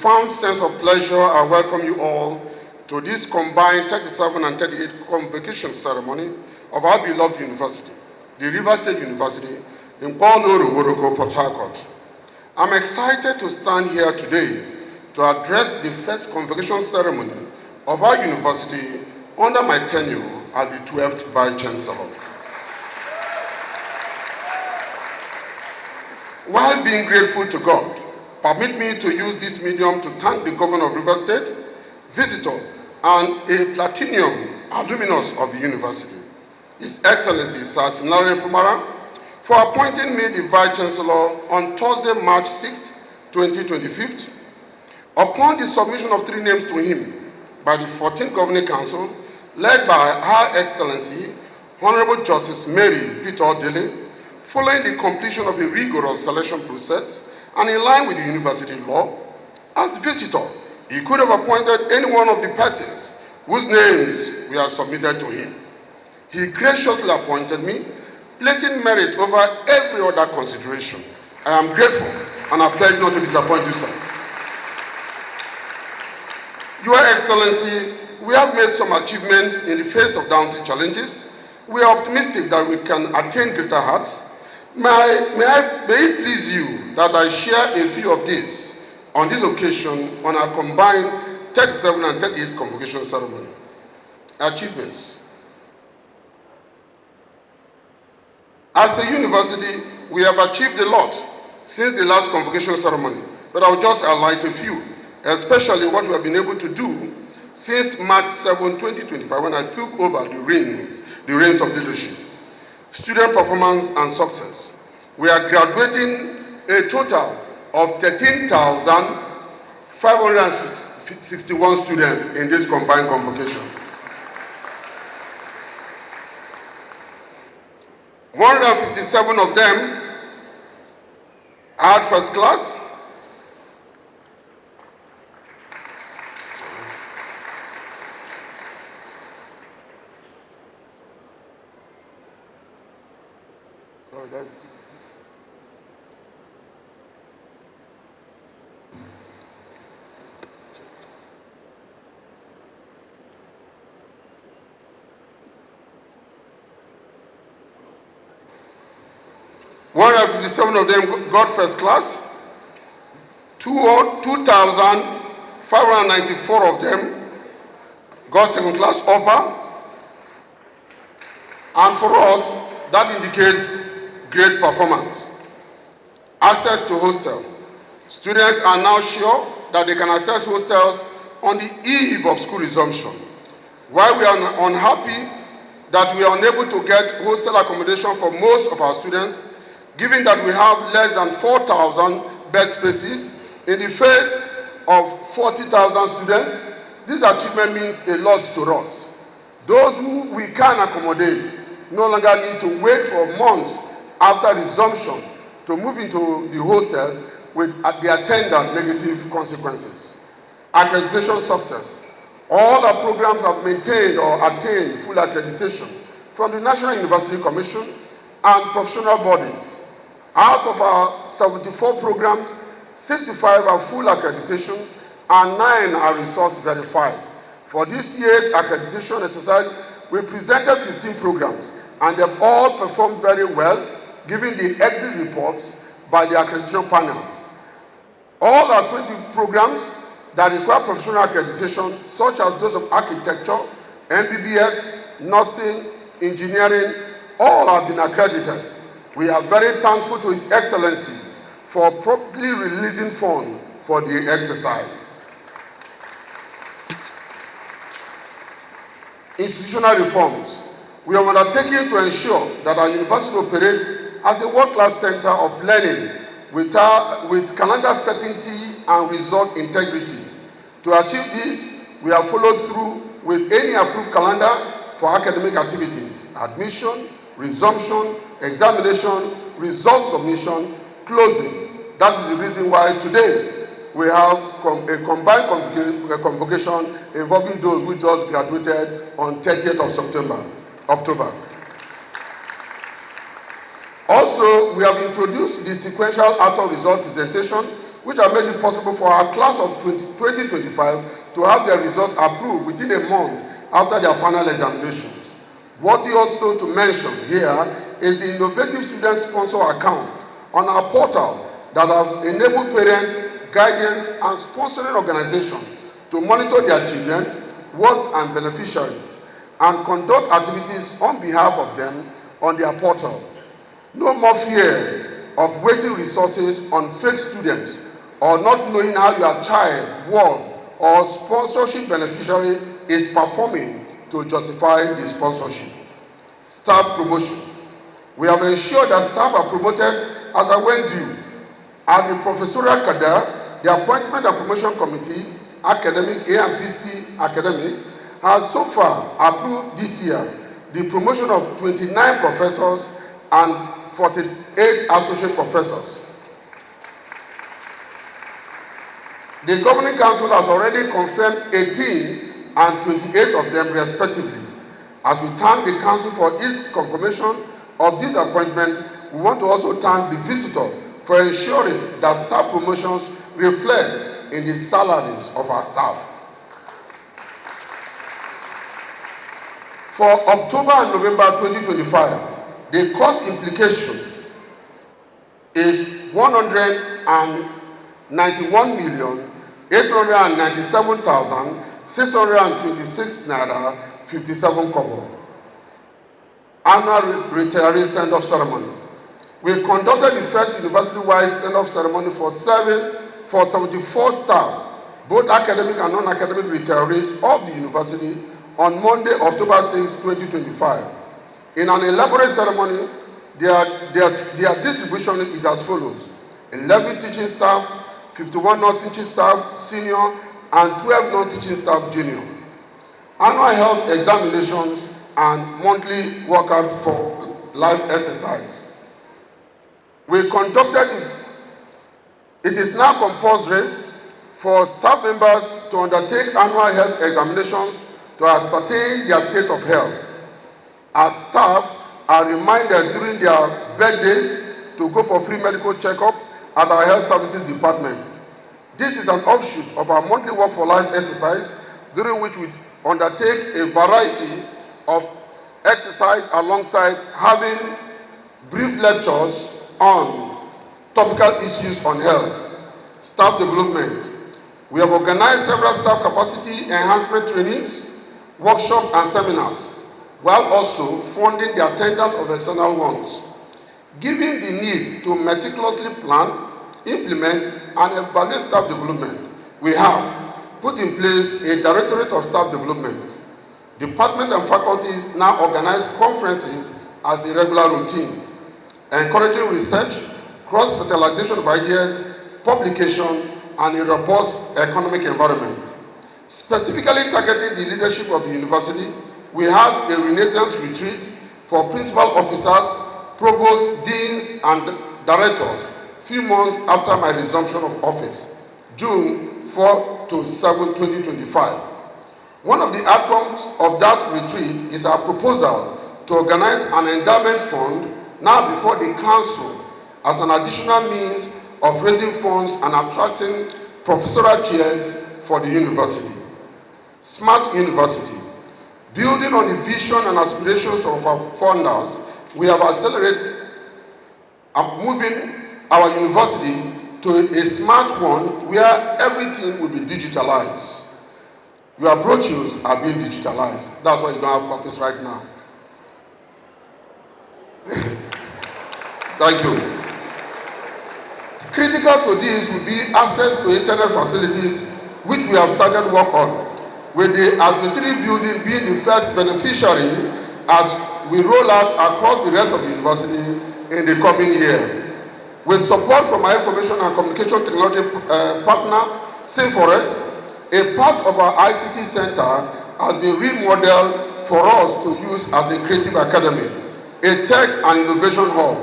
profound sense of pleasure, I welcome you all to this combined 37 and 38 convocation ceremony of our beloved university, the River State University in Port Harcourt. I'm excited to stand here today to address the first convocation ceremony of our university under my tenure as the 12th Vice Chancellor. While being grateful to God, permit me to use this medium to thank the Governor of River State, visitor, and a platinum alumnus of the university, His Excellency Sir Similare Fumara, for appointing me the Vice Chancellor on Thursday, March 6, 2025, upon the submission of 3 names to him by the 14th Governing Council, led by Her Excellency Honorable Justice Mary Peter Dele, following the completion of a rigorous selection process and in line with the university law. As visitor, he could have appointed any one of the persons whose names were submitted to him. He graciously appointed me, placing merit over every other consideration. I am grateful and I pledge not to disappoint you, sir. Your Excellency, we have made some achievements in the face of daunting challenges. We are optimistic that we can attain greater heights. May it please you that I share a few of these on this occasion on our combined 37 and 38 convocation ceremony. Achievements. As a university, we have achieved a lot since the last convocation ceremony, but I'll just highlight a few, especially what we have been able to do since March 7, 2025, when I took over the reins of leadership. Student performance and success. We are graduating a total of 13,561 students in this combined convocation. 157 of them had first class. Seven of them got first class, 2,594 of them got second class upper, and for us, that indicates great performance. Access to hostel. Students are now sure that they can access hostels on the eve of school resumption. While we are unhappy that we are unable to get hostel accommodation for most of our students, given that we have less than 4,000 bed spaces in the face of 40,000 students, this achievement means a lot to us. Those who we can accommodate no longer need to wait for months after resumption to move into the hostels with the attendant negative consequences. Accreditation success. All our programs have maintained or attained full accreditation from the National University Commission and professional bodies. Out of our 74 programs, 65 are full accreditation and 9 are resource verified. For this year's accreditation exercise, we presented 15 programs and they've all performed very well, given the exit reports by the accreditation panels. All our 20 programs that require professional accreditation, such as those of architecture, MBBS, nursing, engineering, all have been accredited. We are very thankful to His Excellency for promptly releasing funds for the exercise. Institutional reforms. We are undertaking to ensure that our university operates as a world-class center of learning with calendar certainty and result integrity. To achieve this, we have followed through with any approved calendar for academic activities, admission, resumption, examination, result submission, closing. That is the reason why today we have a combined convocation involving those who just graduated on 30th of October. Also, we have introduced the sequential out-of-result presentation which have made it possible for our class of 2025 to have their results approved within a month after their final examinations. Worthy also to mention here is the innovative student sponsor account on our portal that have enabled parents, guardians, and sponsoring organizations to monitor their children, wards, and beneficiaries, and conduct activities on behalf of them on their portal. No more fears of waiting resources on fake students or not knowing how your child, ward, or sponsorship beneficiary is performing to justify the sponsorship. Staff promotion. We have ensured that staff are promoted as I went due. At the professorial cadre, the Appointment and Promotion Committee, Academic, AMPC Academic, has so far approved this year the promotion of 29 professors and 48 associate professors. The Governing Council has already confirmed 18 and 28 of them respectively. As we thank the Council for its confirmation of this appointment, we want to also thank the visitor for ensuring that staff promotions reflect in the salaries of our staff. For October and November 2025, the cost implication is 191,897,626 naira 57 kobo. Annual retiree send-off ceremony. We conducted the first university-wide send-off ceremony for 74 staff, both academic and non-academic retirees of the university, on Monday, October 6, 2025. In an elaborate ceremony, their distribution is as follows: 11 teaching staff, 51 non-teaching staff, senior, and 12 non-teaching staff, junior. Annual health examinations and monthly workout for life exercise. We conducted it is now compulsory for staff members to undertake annual health examinations to ascertain their state of health. As staff are reminded during their birthdays to go for free medical checkup at our health services department. This is an offshoot of our monthly work for life exercise, during which we undertake a variety of exercise alongside having brief lectures on topical issues on health. Staff development. We have organized several staff capacity enhancement trainings, workshops, and seminars, while also funding the attendance of external ones. Given the need to meticulously plan, implement, and evaluate staff development, we have put in place a Directorate of Staff Development. Departments and faculties now organize conferences as a regular routine, encouraging research, cross-fertilization of ideas, publication, and a robust economic environment. Specifically targeting the leadership of the university, we had a Renaissance retreat for principal officers, provosts, deans, and directors few months after my resumption of office, June 4 to 7, 2025. One of the outcomes of that retreat is our proposal to organize an endowment fund now before the council as an additional means of raising funds and attracting professorial chairs for the university. Smart University. Building on the vision and aspirations of our founders, we have accelerated moving our university to a smart one where everything will be digitalized. Your brochures are being digitalized. That's why you don't have copies right now. Thank you. Critical to this will be access to internet facilities, which we have started work on, with the administrative building being the first beneficiary as we roll out across the rest of the university in the coming year. With support from our information and communication technology partner, Symforest, a part of our ICT center has been remodeled for us to use as a creative academy, a tech and innovation hub,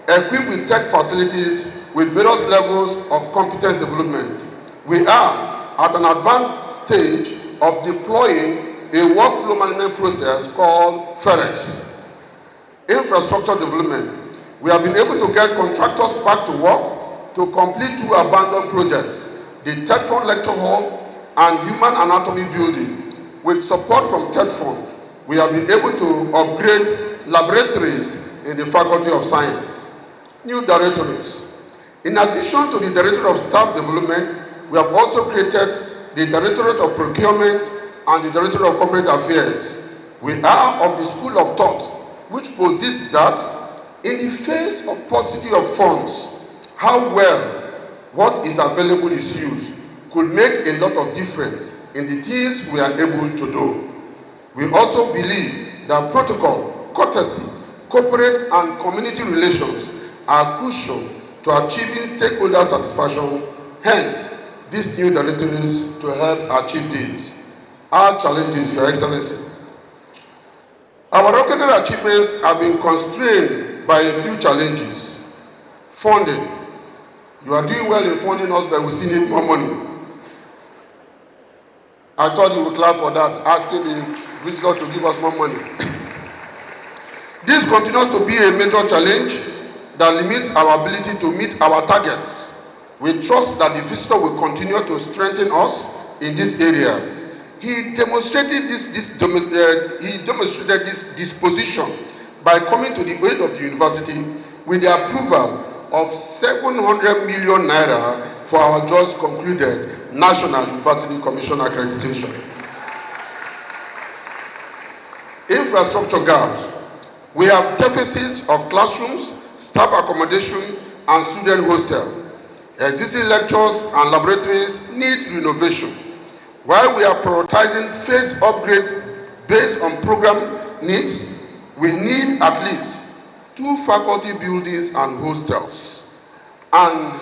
equipped with tech facilities with various levels of competence development. We are at an advanced stage of deploying a workflow management process called FEREX. Infrastructure development. We have been able to get contractors back to work to complete 2 abandoned projects, the Tedford Lecture Hall and Human Anatomy Building. With support from Tedford, we have been able to upgrade laboratories in the Faculty of Science. New directorates. In addition to the Directorate of Staff Development, we have also created the Directorate of Procurement and the Directorate of Corporate Affairs. We are of the school of thought which posits that in the face of paucity of funds, how well what is available is used could make a lot of difference in the things we are able to do. We also believe that protocol, courtesy, corporate and community relations are crucial to achieving stakeholder satisfaction. Hence, these new directories to help achieve this. Our challenges, Your Excellency. Our recognized achievements have been constrained by a few challenges. Funding. You are doing well in funding us, but we still need more money. I thought you would clap for that, asking the visitor to give us more money. This continues to be a major challenge that limits our ability to meet our targets. We trust that the visitor will continue to strengthen us in this area. He demonstrated this disposition by coming to the aid of the university with the approval of 700 million naira for our just concluded National University Commission accreditation. Infrastructure gaps. We have deficits of classrooms, staff accommodation, and student hostel. Existing lectures and laboratories need renovation. While we are prioritizing phase upgrades based on program needs, we need at least 2 faculty buildings and hostels, and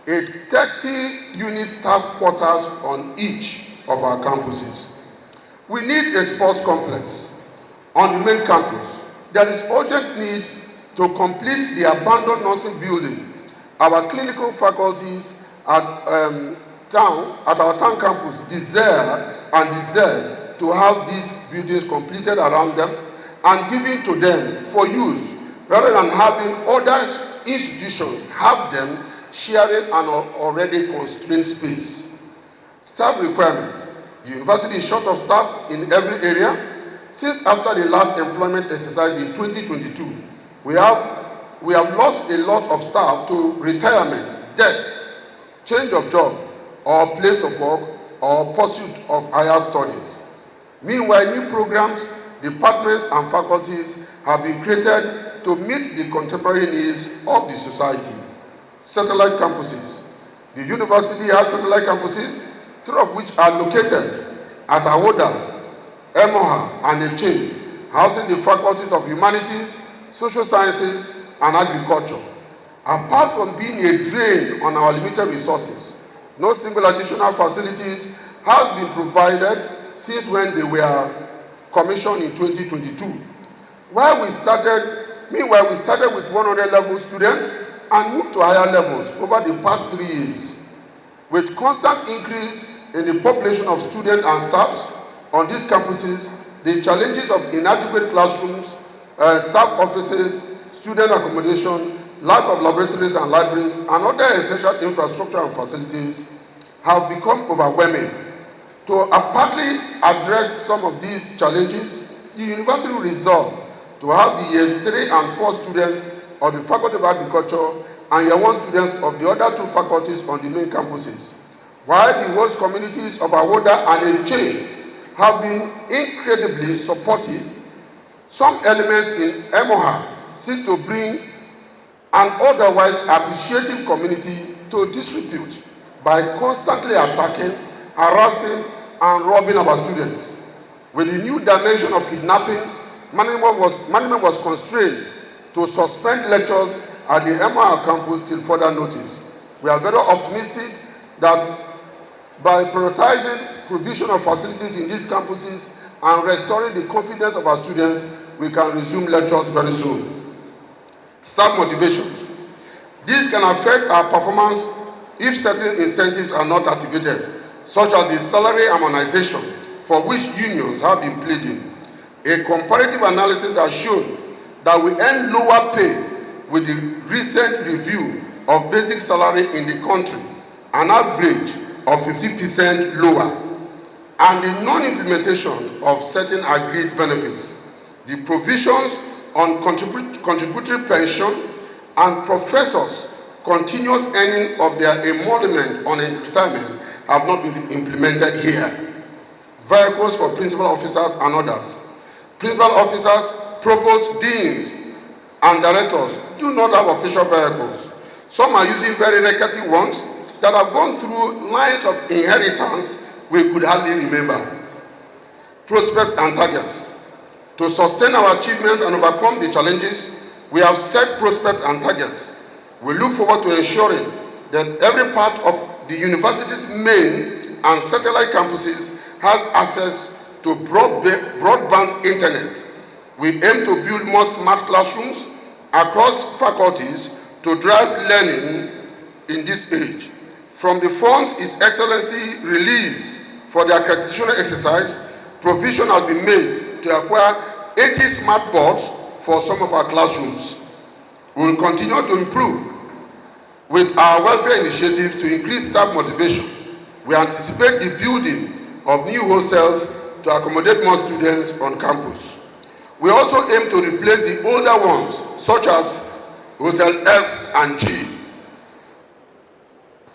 a 30-unit staff quarters on each of our campuses. We need a sports complex on the main campus. There is urgent need to complete the abandoned nursing building. Our clinical faculties at our town campus desire to have these buildings completed around them and given to them for use, rather than having other institutions have them sharing an already constrained space. Staff requirement. The university is short of staff in every area. Since after the last employment exercise in 2022, we have lost a lot of staff to retirement, death, change of job, or place of work, or pursuit of higher studies. Meanwhile, new programs, departments, and faculties have been created to meet the contemporary needs of the society. Satellite campuses. The university has satellite campuses, 3 of which are located at Awoda, Emoha, and Eche, housing the faculties of humanities, social sciences, and agriculture. Apart from being a drain on our limited resources, no single additional facilities has been provided since when they were commissioned in 2022. Meanwhile, we started with 100 level students and moved to higher levels over the past 3 years. With constant increase in the population of students and staffs on these campuses, the challenges of inadequate classrooms, staff offices, student accommodation, lack of laboratories and libraries, and other essential infrastructure and facilities have become overwhelming. To partly address some of these challenges, the university resolved to have the years 3 and 4 students of the Faculty of Agriculture and year 1 students of the other 2 faculties on the main campuses, while the host communities of Awoda and Eche have been incredibly supportive. Some elements in Emoha seek to bring an otherwise appreciative community to disrepute by constantly attacking, harassing, and robbing our students. With the new dimension of kidnapping, management was constrained to suspend lectures at the MR campus till further notice. We are very optimistic that by prioritizing provision of facilities in these campuses and restoring the confidence of our students, we can resume lectures very soon. Staff motivation. This can affect our performance if certain incentives are not activated, such as the salary harmonization, for which unions have been pleading. A comparative analysis has shown that we earn lower pay with the recent review of basic salary in the country, an average of 50% lower, and the non-implementation of certain agreed benefits, the provisions on contributory pension and professors' continuous earning of their emolument on retirement have not been implemented here. Vehicles for principal officers and others. Principal officers, provosts, deans, and directors do not have official vehicles. Some are using very rickety ones that have gone through lines of inheritance we could hardly remember. Prospects and targets. To sustain our achievements and overcome the challenges, we have set prospects and targets. We look forward to ensuring that every part of the university's main and satellite campuses has access to broadband internet. We aim to build more smart classrooms across faculties to drive learning in this age. From the funds His Excellency released for the accreditation exercise, provision has been made to acquire 80 smart boards for some of our classrooms. We will continue to improve with our welfare initiative to increase staff motivation. We anticipate the building of new hostels to accommodate more students on campus. We also aim to replace the older ones, such as Hostel F and G.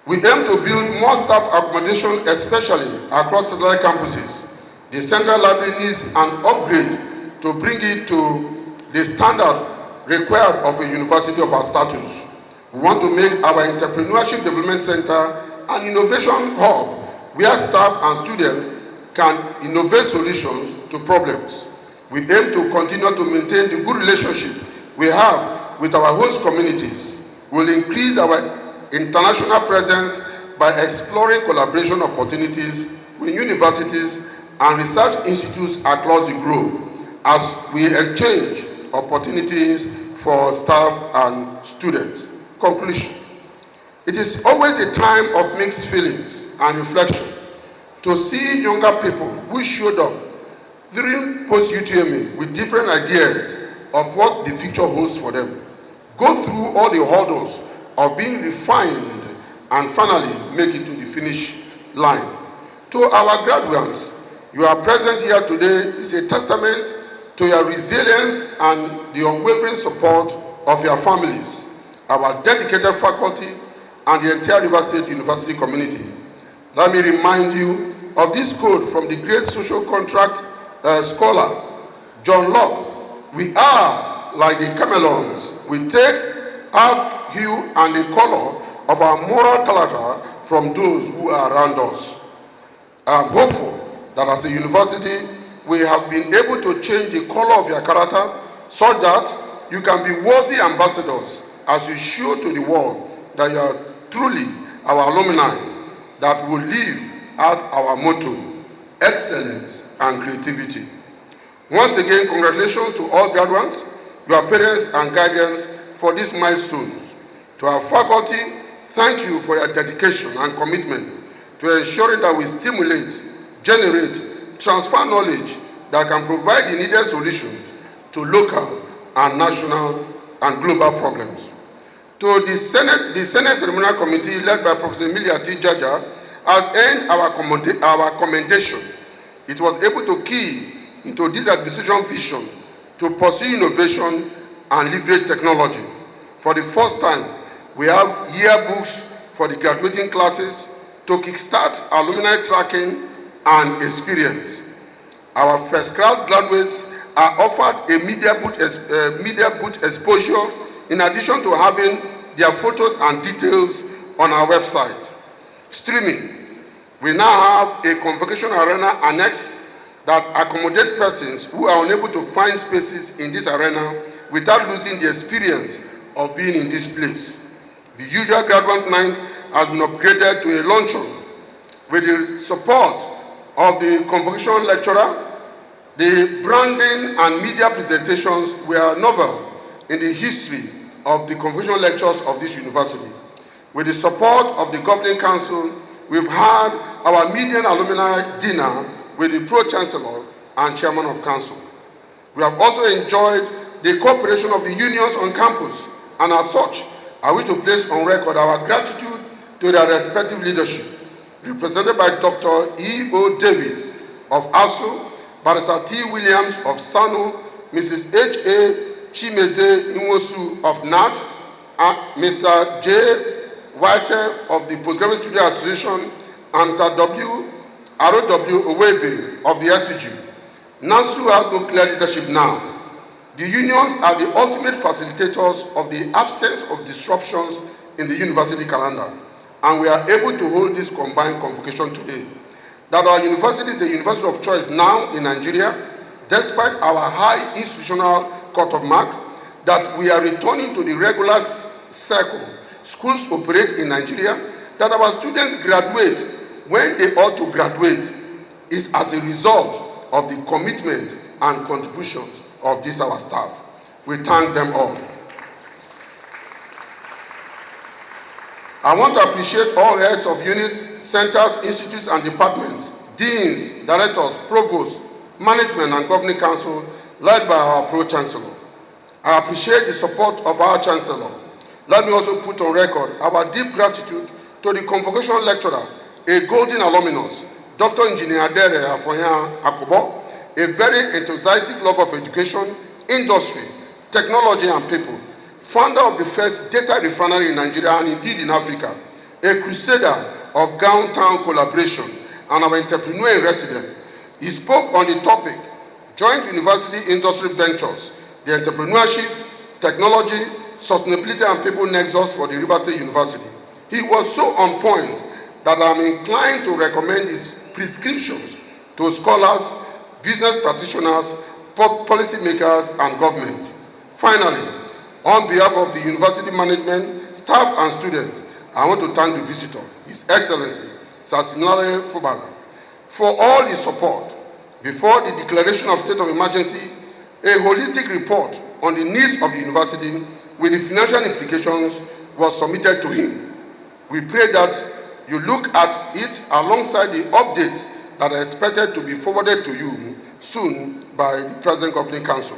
We aim to build more staff accommodation, especially across satellite campuses. The Central Library needs an upgrade to bring it to the standard required of a university of our status. We want to make our Entrepreneurship Development Center an innovation hub where staff and students can innovate solutions to problems. We aim to continue to maintain the good relationship we have with our host communities. We will increase our international presence by exploring collaboration opportunities with universities and research institutes across the globe as we exchange opportunities for staff and students. Conclusion. It is always a time of mixed feelings and reflection to see younger people who showed up during post-UTME with different ideas of what the future holds for them, go through all the hurdles of being refined and finally make it to the finish line. To our graduates, your presence here today is a testament to your resilience and the unwavering support of your families, our dedicated faculty, and the entire River State University community. Let me remind you of this quote from the great social contract scholar, John Locke. We are like the chameleons. We take our hue and the color of our moral character from those who are around us. I am hopeful that as a university, we have been able to change the color of your character so that you can be worthy ambassadors as you show to the world that you are truly our alumni that will live out our motto, excellence and creativity. Once again, congratulations to all graduates, your parents and guardians for these milestones. To our faculty, thank you for your dedication and commitment to ensuring that we stimulate, generate, transfer knowledge that can provide the needed solutions to local and national and global problems. To the Senate Ceremonial Committee led by Professor Emilia T. Jaja has earned our commendation. It was able to key into this administration vision to pursue innovation and leverage technology. For the first time, we have yearbooks for the graduating classes to kickstart alumni tracking and experience. Our first-class graduates are offered a media booth exposure in addition to having their photos and details on our website. Streaming. We now have a convocation arena annex that accommodates persons who are unable to find spaces in this arena without losing the experience of being in this place. The usual graduate night has been upgraded to a luncheon with the support of the convocation lecturer. The branding and media presentations were novel in the history of the convocation lectures of this university. With the support of the Governing Council, we've had our median alumni dinner with the Pro-Chancellor and Chairman of Council. We have also enjoyed the cooperation of the unions on campus, and as such, I wish to place on record our gratitude to their respective leadership, represented by Dr. E.O. Davis of ASU, Barrister T. Williams of SANU, Mrs. H.A. Chimeze Nwosu of NAT, and Mr. J. White of the Postgraduate Student Association, and Mr. W. R.W. Owebe of the SCG. NASU has no clear leadership now. The unions are the ultimate facilitators of the absence of disruptions in the university calendar, and we are able to hold this combined convocation today. That our university is a university of choice now in Nigeria, despite our high institutional cut-off mark, that we are returning to the regular circle schools operate in Nigeria, that our students graduate when they ought to graduate is as a result of the commitment and contributions of this our staff. We thank them all. I want to appreciate all heads of units, centers, institutes, and departments, deans, directors, provosts, management, and governing council led by our Pro-Chancellor. I appreciate the support of our Chancellor. Let me also put on record our deep gratitude to the Convocation lecturer, a golden alumnus, Dr. Engineer Adere Afonya Akobo, a very enthusiastic lover of education, industry, technology, and people, founder of the first data refinery in Nigeria and indeed in Africa, a crusader of downtown collaboration, and our entrepreneur in residence. He spoke on the topic, Joint University Industry Ventures, the entrepreneurship, technology, sustainability, and people nexus for the River State University. He was so on point that I'm inclined to recommend his prescriptions to scholars, business practitioners, policymakers, and government. Finally, on behalf of the university management, staff, and students, I want to thank the visitor, His Excellency, Sir Similare Fubara, for all his support. Before the declaration of state of emergency, a holistic report on the needs of the university with the financial implications was submitted to him. We pray that you look at it alongside the updates that are expected to be forwarded to you soon by the present governing council.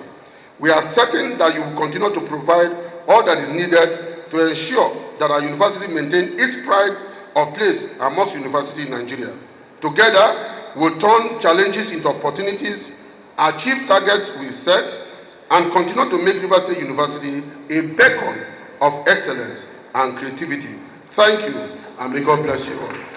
We are certain that you will continue to provide all that is needed to ensure that our university maintains its pride of place amongst universities in Nigeria. Together, we'll turn challenges into opportunities, achieve targets we set, and continue to make River State University a beacon of excellence and creativity. Thank you, and may God bless you all.